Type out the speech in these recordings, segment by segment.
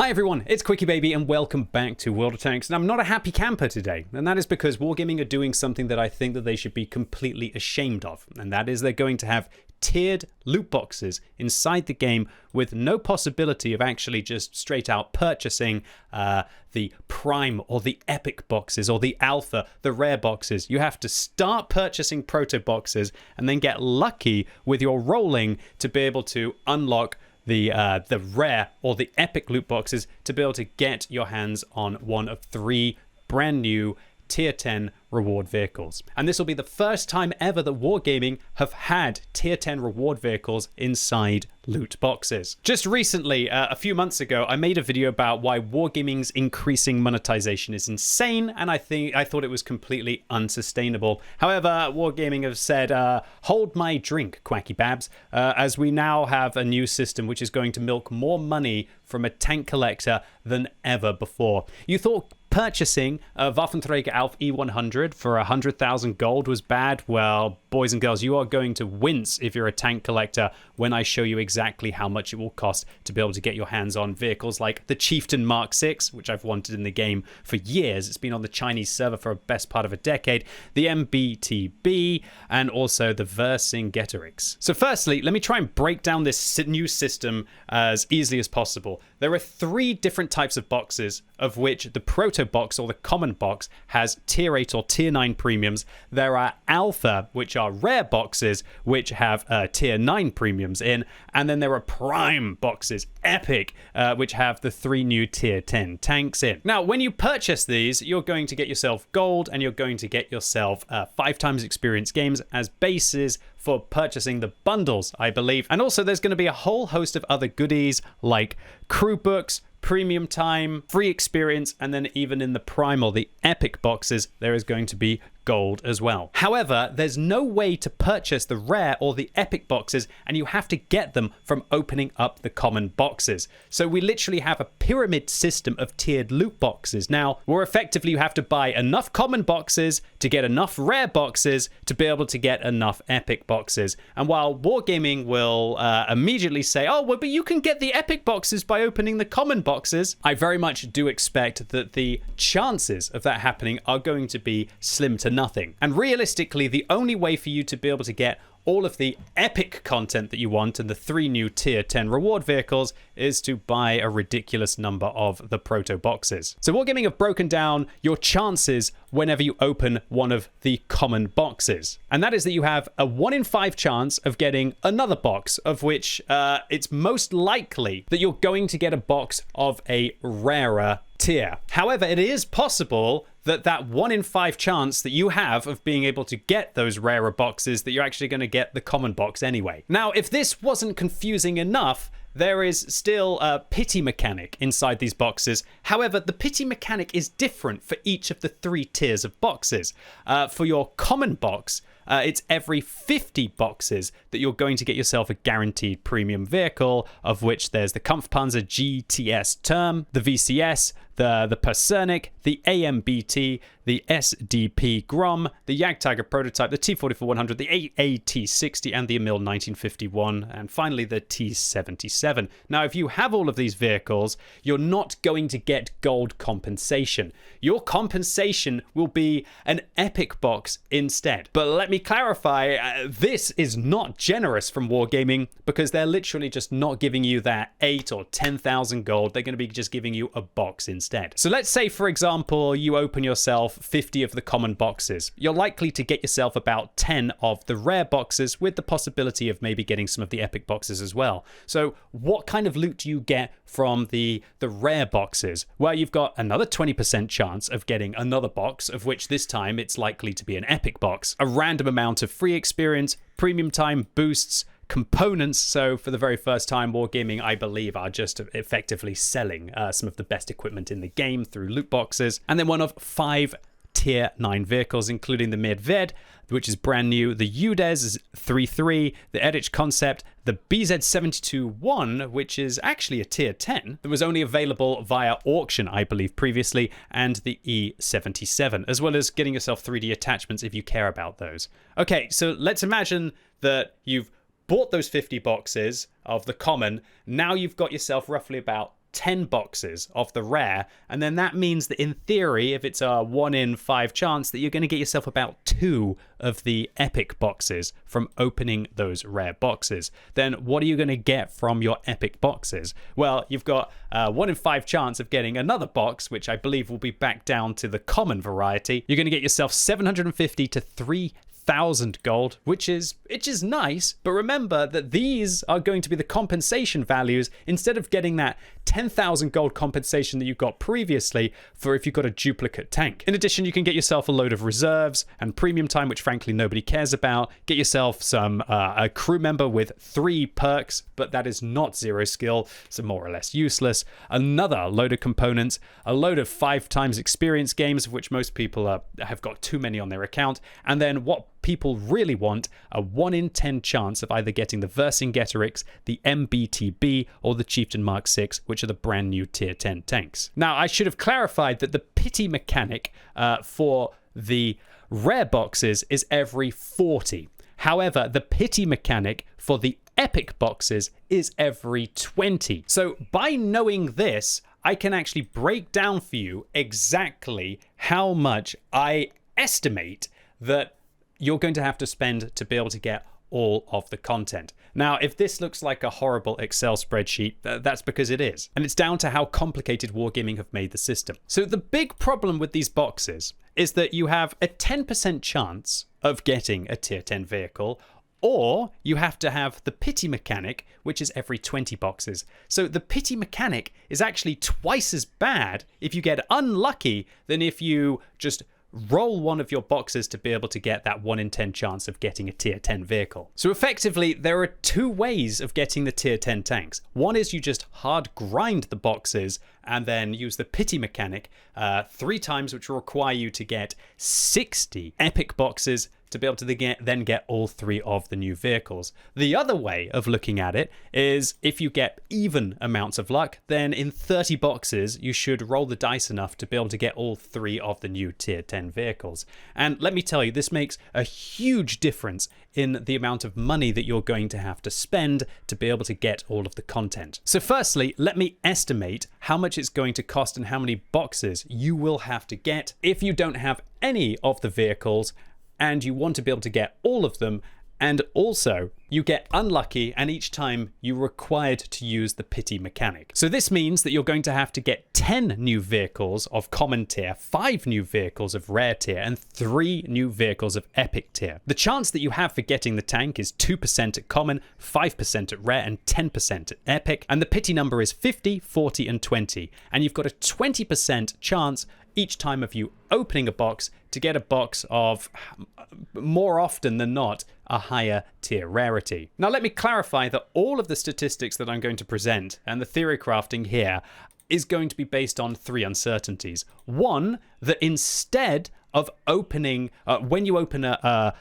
Hi everyone, it's QuickyBaby and welcome back to World of Tanks. And I'm not a happy camper today, and that is because Wargaming are doing something that I think that they should be completely ashamed of, and that is they're going to have tiered loot boxes inside the game with no possibility of actually just straight out purchasing the prime or the epic boxes or the alpha, the rare boxes. You have to start purchasing proto boxes and then get lucky with your rolling to be able to unlock the rare or the epic loot boxes to be able to get your hands on one of 3 brand new tier 10 reward vehicles. And this will be the first time ever that Wargaming have had tier 10 reward vehicles inside loot boxes. Just recently, a few months ago, I made a video about why Wargaming's increasing monetization is insane, and I thought it was completely unsustainable. However, Wargaming have said, hold my drink, Quacky Babs, as we now have a new system which is going to milk more money from a tank collector than ever before. You thought purchasing a Waffenträger Alf E100 for 100,000 gold was bad? Well, boys and girls, you are going to wince if you're a tank collector when I show you exactly how much it will cost to be able to get your hands on vehicles like the Chieftain Mark 6, which I've wanted in the game for years. It's been on the Chinese server for a best part of a decade, the MBTB, and also the Vercingetorix. So firstly, let me try and break down this new system as easily as possible. There are 3 different types of boxes, of which the proto box or the common box has tier 8 or tier 9 premiums. There are alpha, which are rare boxes, which have tier 9 premiums in, and then there are prime boxes, epic, which have the 3 new tier 10 tanks in. Now, when you purchase these, you're going to get yourself gold, and you're going to get yourself 5 times experience games as bases for purchasing the bundles, I believe. And also there's going to be a whole host of other goodies like crew books, premium time, free experience, and then even in the prime or the epic boxes, there is going to be gold as well. However, there's no way to purchase the rare or the epic boxes, and you have to get them from opening up the common boxes. So we literally have a pyramid system of tiered loot boxes now, where effectively you have to buy enough common boxes to get enough rare boxes to be able to get enough epic boxes. And while Wargaming will immediately say, oh, well, but you can get the epic boxes by opening the common boxes, I very much do expect that the chances of that happening are going to be slim to nothing. And realistically, the only way for you to be able to get all of the epic content that you want and the 3 new tier 10 reward vehicles is to buy a ridiculous number of the proto boxes. So Wargaming have broken down your chances whenever you open one of the common boxes. And that is that you have a 1 in 5 chance of getting another box, of which it's most likely that you're going to get a box of a rarer tier. However, it is possible that that 1 in 5 chance that you have of being able to get those rarer boxes, that you're actually going to get the common box anyway. Now, if this wasn't confusing enough, there is still a pity mechanic inside these boxes. However, the pity mechanic is different for each of the 3 tiers of boxes. For your common box, it's every 50 boxes that you're going to get yourself a guaranteed premium vehicle, of which there's the Kampfpanzer GTS Term, the VCS, the Persernic, the AMBT, the SDP Grom, the Jagdtiger Prototype, the T-44-100, the AAT-60, and the Emil 1951, and finally the T-77. Now, if you have all of these vehicles, you're not going to get gold compensation. Your compensation will be an epic box instead. But let me clarify, this is not generous from Wargaming, because they're literally just not giving you that 8 or 10,000 gold. They're going to be just giving you a box instead. So let's say, for example, you open yourself 50 of the common boxes. You're likely to get yourself about 10 of the rare boxes, with the possibility of maybe getting some of the epic boxes as well. So what kind of loot do you get from the rare boxes? Well, you've got another 20% chance of getting another box, of which this time it's likely to be an epic box. A random amount of free experience, premium time, boosts, components. So for the very first time, Wargaming, I believe, are just effectively selling some of the best equipment in the game through loot boxes. And then one of 5 tier 9 vehicles, including the Medved, which is brand new, the UDES 3.3, the Edich Concept, the BZ72-1, which is actually a tier 10, that was only available via auction, I believe, previously, and the E77, as well as getting yourself 3D attachments if you care about those. Okay, so let's imagine that you've bought those 50 boxes of the common. Now you've got yourself roughly about 10 boxes of the rare, and then that means that in theory, if it's a 1 in 5 chance, that you're going to get yourself about 2 of the epic boxes from opening those rare boxes. Then what are you going to get from your epic boxes? Well, you've got a 1 in 5 chance of getting another box, which I believe will be back down to the common variety. You're going to get yourself 750 to 3,000 gold, which is nice, but remember that these are going to be the compensation values instead of getting that 10,000 gold compensation that you got previously for if you got a duplicate tank. In addition, you can get yourself a load of reserves and premium time, which frankly nobody cares about. Get yourself some a crew member with 3 perks, but that is not 0 skill, so more or less useless. Another load of components, a load of 5 times experience games, of which most people have got too many on their account, and then what people really want, a 1 in 10 chance of either getting the Vercingetorix, the MBTB, or the Chieftain Mark 6, which are the brand new tier 10 tanks. Now, I should have clarified that the pity mechanic for the rare boxes is every 40. However, the pity mechanic for the epic boxes is every 20. So by knowing this, I can actually break down for you exactly how much I estimate that you're going to have to spend to be able to get all of the content. Now, if this looks like a horrible Excel spreadsheet, that's because it is. And it's down to how complicated Wargaming have made the system. So the big problem with these boxes is that you have a 10% chance of getting a tier 10 vehicle, or you have to have the pity mechanic, which is every 20 boxes. So the pity mechanic is actually twice as bad if you get unlucky than if you just roll one of your boxes to be able to get that 1 in 10 chance of getting a tier 10 vehicle. So effectively, there are 2 ways of getting the tier 10 tanks. One is you just hard grind the boxes and then use the pity mechanic 3 times, which will require you to get 60 epic boxes to be able to then get all 3 of the new vehicles. The other way of looking at it is if you get even amounts of luck, then in 30 boxes, you should roll the dice enough to be able to get all 3 of the new tier 10 vehicles. And let me tell you, this makes a huge difference in the amount of money that you're going to have to spend to be able to get all of the content. So firstly, let me estimate how much it's going to cost and how many boxes you will have to get if you don't have any of the vehicles and you want to be able to get all of them, and also you get unlucky and each time you're required to use the pity mechanic. So this means that you're going to have to get 10 new vehicles of common tier, 5 new vehicles of rare tier, and 3 new vehicles of epic tier. The chance that you have for getting the tank is 2% at common, 5% at rare, and 10% at epic, and the pity number is 50, 40, and 20, and you've got a 20% chance each time of you opening a box to get a box of, more often than not, a higher tier rarity. Now let me clarify that all of the statistics that I'm going to present and the theory crafting here is going to be based on 3 uncertainties. One, that instead of opening, when you open a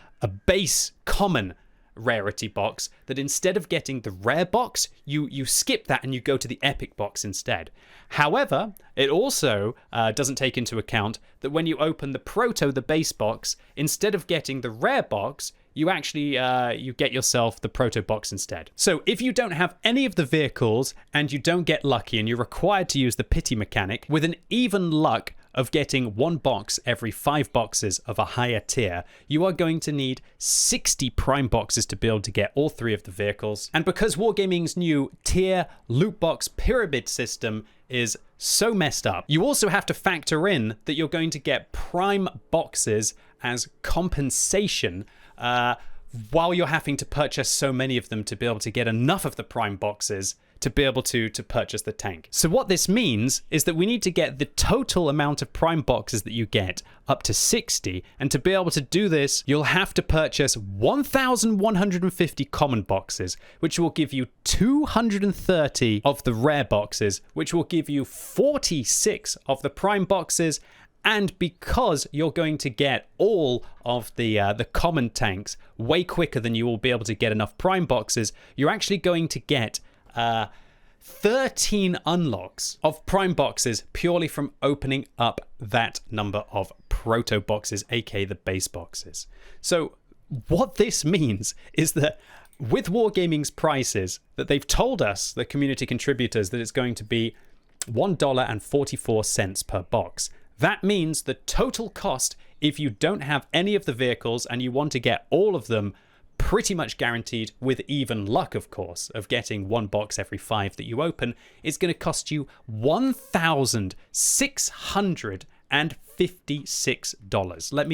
base common rarity box, that instead of getting the rare box, you skip that and you go to the epic box instead. However, it also doesn't take into account that when you open the base box, instead of getting the rare box, you actually you get yourself the proto box instead. So if you don't have any of the vehicles and you don't get lucky and you're required to use the pity mechanic, with an even luck of getting 1 box every 5 boxes of a higher tier, you are going to need 60 prime boxes to be able to get all 3 of the vehicles. And because Wargaming's new tier loot box pyramid system is so messed up, you also have to factor in that you're going to get prime boxes as compensation while you're having to purchase so many of them to be able to get enough of the prime boxes to be able to purchase the tank. So what this means is that we need to get the total amount of prime boxes that you get up to 60, and to be able to do this, you'll have to purchase 1,150 common boxes, which will give you 230 of the rare boxes, which will give you 46 of the prime boxes. And because you're going to get all of the common tanks way quicker than you will be able to get enough prime boxes, you're actually going to get 13 unlocks of prime boxes purely from opening up that number of proto boxes, aka the base boxes. So what this means is that with Wargaming's prices, that they've told us, the community contributors, that it's going to be $1.44 per box. That means the total cost, if you don't have any of the vehicles and you want to get all of them, pretty much guaranteed, with even luck, of course, of getting one box every 5 that you open, is going to cost you $1,656. Let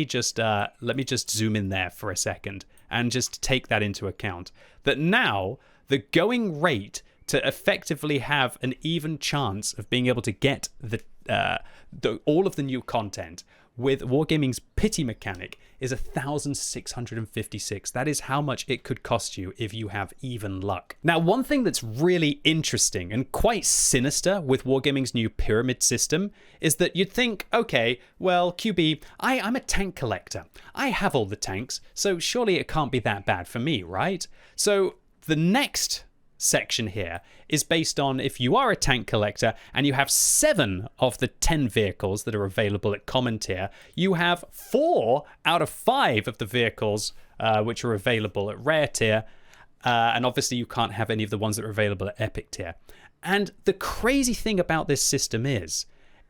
me just zoom in there for a second and just take that into account. That now the going rate to effectively have an even chance of being able to get all of the new content with Wargaming's pity mechanic is 1,656. That is how much it could cost you if you have even luck. Now, one thing that's really interesting and quite sinister with Wargaming's new pyramid system is that you'd think, okay, well, QB, I'm a tank collector. I have all the tanks, so surely it can't be that bad for me, right? So the next section here is based on if you are a tank collector and you have 7 of the 10 vehicles that are available at common tier, you have 4 out of 5 of the vehicles which are available at rare tier, and obviously you can't have any of the ones that are available at epic tier. And the crazy thing about this system is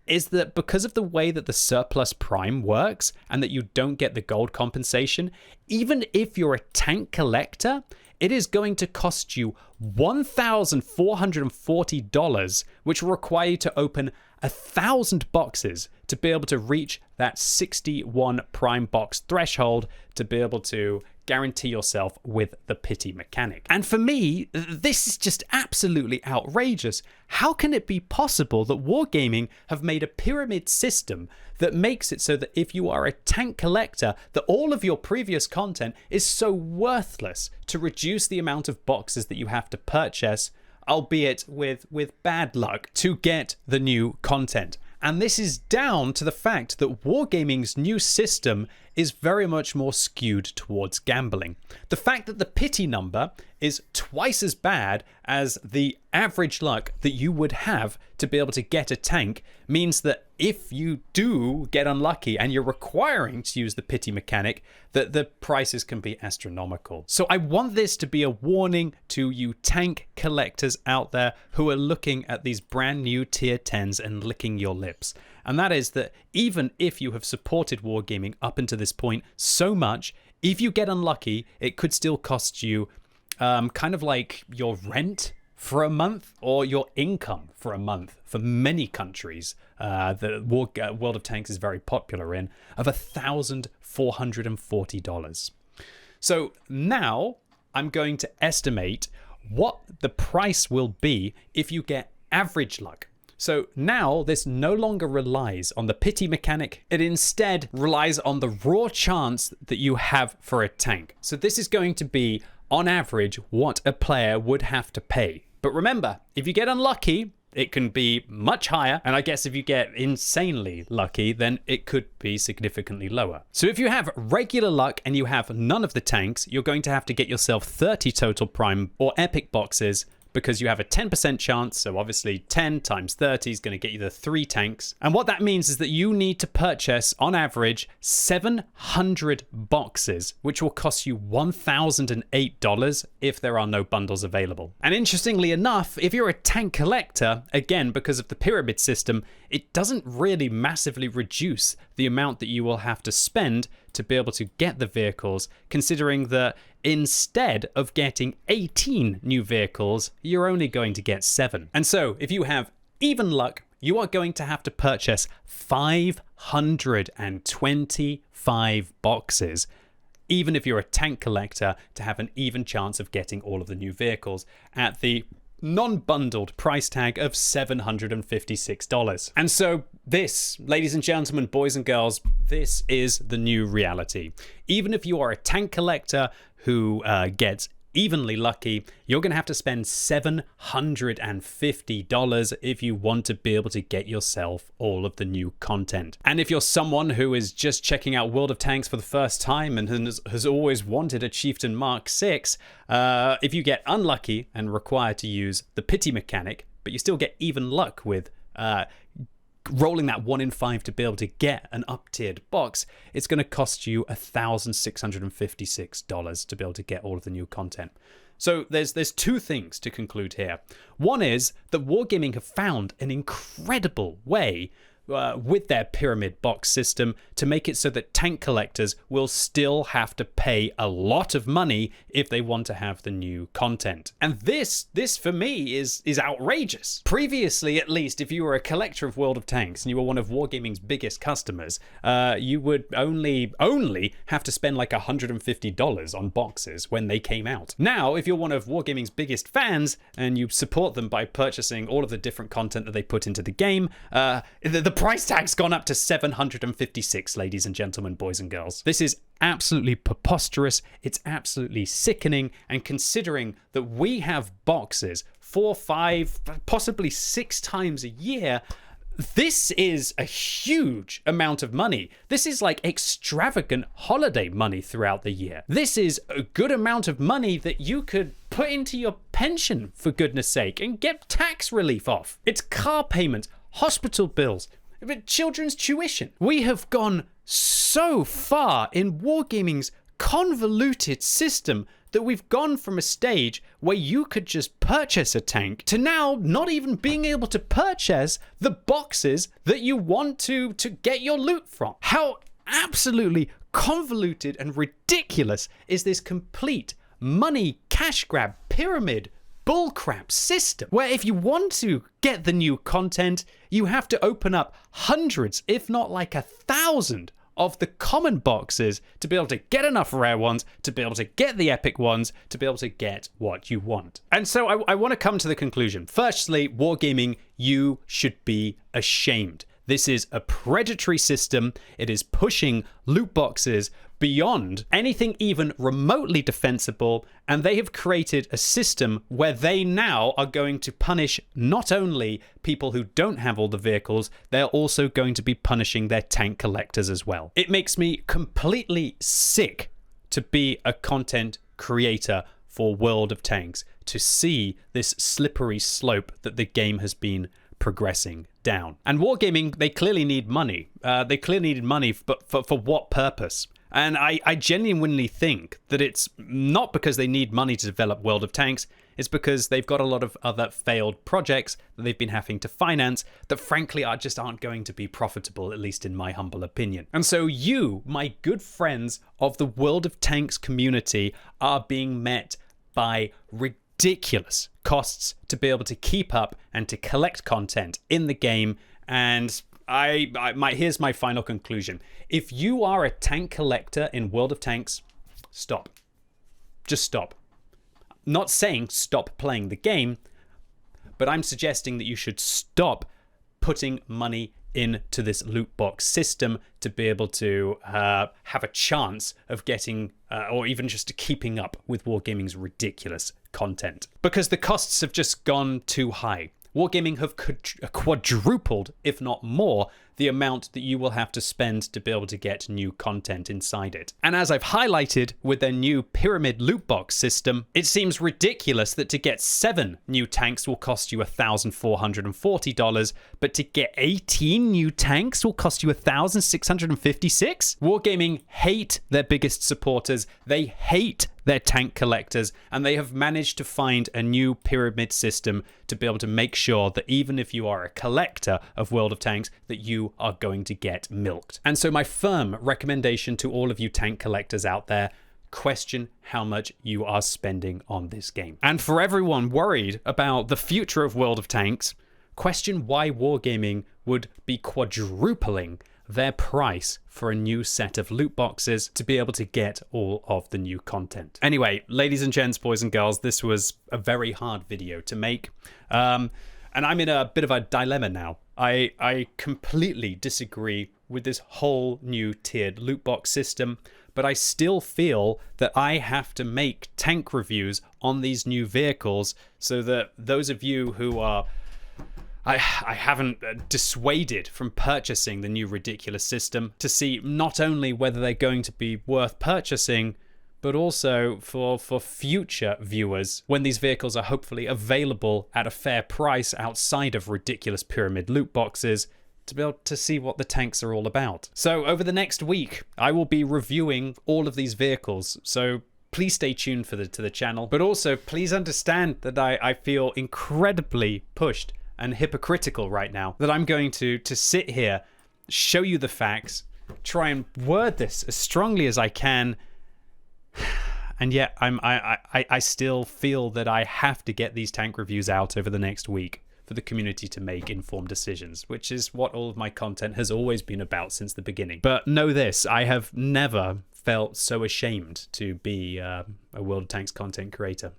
that because of the way that the surplus prime works and that you don't get the gold compensation, even if you're a tank collector, it is going to cost you $1,440, which will require you to open 1,000 boxes to be able to reach that 61 prime box threshold to be able to guarantee yourself with the pity mechanic. And for me, this is just absolutely outrageous. How can it be possible that Wargaming have made a pyramid system that makes it so that if you are a tank collector, that all of your previous content is so worthless to reduce the amount of boxes that you have to purchase, albeit with bad luck, to get the new content? And this is down to the fact that Wargaming's new system is very much more skewed towards gambling. The fact that the pity number is twice as bad as the average luck that you would have to be able to get a tank means that if you do get unlucky and you're requiring to use the pity mechanic, that the prices can be astronomical. So I want this to be a warning to you tank collectors out there who are looking at these brand new tier 10s and licking your lips. And that is that even if you have supported Wargaming up until this point so much, if you get unlucky, it could still cost you kind of like your rent for a month or your income for a month for many countries that World of Tanks is very popular in, of $1,440. So now I'm going to estimate what the price will be if you get average luck. So now this no longer relies on the pity mechanic. It instead relies on the raw chance that you have for a tank. So this is going to be, on average, what a player would have to pay. But remember, if you get unlucky, it can be much higher. And I guess if you get insanely lucky, then it could be significantly lower. So if you have regular luck and you have none of the tanks, you're going to have to get yourself 30 total prime or epic boxes, because you have a 10% chance. So obviously 10 times 30 is going to get you the 3 tanks. And what that means is that you need to purchase, on average, 700 boxes, which will cost you $1,008 if there are no bundles available. And interestingly enough, if you're a tank collector, again, because of the pyramid system, it doesn't really massively reduce the amount that you will have to spend to be able to get the vehicles, considering that instead of getting 18 new vehicles, you're only going to get 7. And so if you have even luck, you are going to have to purchase 525 boxes, even if you're a tank collector, to have an even chance of getting all of the new vehicles at the non-bundled price tag of $756. And so this, ladies and gentlemen, boys and girls, this is the new reality. Even if you are a tank collector who gets evenly lucky, you're going to have to spend $750 if you want to be able to get yourself all of the new content. And if you're someone who is just checking out World of Tanks for the first time and has always wanted a Chieftain Mark 6, if you get unlucky and require to use the pity mechanic, but you still get even luck with rolling that 1 in 5 to be able to get an up-tiered box, it's going to cost you $1,656 to be able to get all of the new content. So there's two things to conclude here. One is that Wargaming have found an incredible way with their pyramid box system to make it so that tank collectors will still have to pay a lot of money if they want to have the new content. And this for me is outrageous. Previously, at least, if you were a collector of World of Tanks and you were one of Wargaming's biggest customers, you would only have to spend like $150 on boxes when they came out. Now, if you're one of Wargaming's biggest fans and you support them by purchasing all of the different content that they put into the game, the price tag's gone up to $756, ladies and gentlemen, boys and girls. This is absolutely preposterous. It's absolutely sickening. And considering that we have boxes 4, 5, possibly 6 times a year, this is a huge amount of money. This is like extravagant holiday money throughout the year. This is a good amount of money that you could put into your pension, for goodness sake, and get tax relief off. It's car payments, hospital bills, children's tuition. We have gone so far in Wargaming's convoluted system that we've gone from a stage where you could just purchase a tank to now not even being able to purchase the boxes that you want to get your loot from. How absolutely convoluted and ridiculous is this complete money cash grab pyramid bullcrap system, where if you want to get the new content, you have to open up hundreds, if not like 1,000 of the common boxes to be able to get enough rare ones, to be able to get the epic ones, to be able to get what you want. And so I want to come to the conclusion. Firstly, Wargaming, you should be ashamed. This is a predatory system. It is pushing loot boxes beyond anything even remotely defensible, and they have created a system where they now are going to punish not only people who don't have all the vehicles, they're also going to be punishing their tank collectors as well. It makes me completely sick to be a content creator for World of Tanks, to see this slippery slope that the game has been progressing down. And Wargaming, they clearly need money. They clearly need money, but for what purpose? And I genuinely think that it's not because they need money to develop World of Tanks. It's because they've got a lot of other failed projects that they've been having to finance that frankly aren't going to be profitable, at least in my humble opinion. And so you, my good friends of the World of Tanks community, are being met by ridiculous costs to be able to keep up and to collect content in the game. And here's my final conclusion. If you are a tank collector in World of Tanks, stop. Just stop. Not saying stop playing the game, but I'm suggesting that you should stop putting money into this loot box system to be able to have a chance of getting or even just keeping up with Wargaming's ridiculous content. Because the costs have just gone too high. Wargaming have quadrupled, if not more, the amount that you will have to spend to be able to get new content inside it. And as I've highlighted with their new pyramid loot box system, it seems ridiculous that to get 7 new tanks will cost you $1,440, but to get 18 new tanks will cost you $1,656? Wargaming hate their biggest supporters. They hate their tank collectors, and they have managed to find a new pyramid system to be able to make sure that even if you are a collector of World of Tanks, that you are going to get milked. And so my firm recommendation to all of you tank collectors out there, question how much you are spending on this game. And for everyone worried about the future of World of Tanks, question why Wargaming would be quadrupling their price for a new set of loot boxes to be able to get all of the new content. Anyway, ladies and gents, boys and girls, this was a very hard video to make. And I'm in a bit of a dilemma now. I completely disagree with this whole new tiered loot box system, but I still feel that I have to make tank reviews on these new vehicles so that those of you who are I haven't dissuaded from purchasing the new ridiculous system to see not only whether they're going to be worth purchasing, but also for future viewers when these vehicles are hopefully available at a fair price outside of ridiculous pyramid loot boxes, to be able to see what the tanks are all about. So over the next week, I will be reviewing all of these vehicles. So please stay tuned to the channel. But also, please understand that I feel incredibly pushed and hypocritical right now, that I'm going to sit here, show you the facts, try and word this as strongly as I can, and yet I still feel that I have to get these tank reviews out over the next week for the community to make informed decisions, which is what all of my content has always been about since the beginning. But know this, I have never felt so ashamed to be a World of Tanks content creator.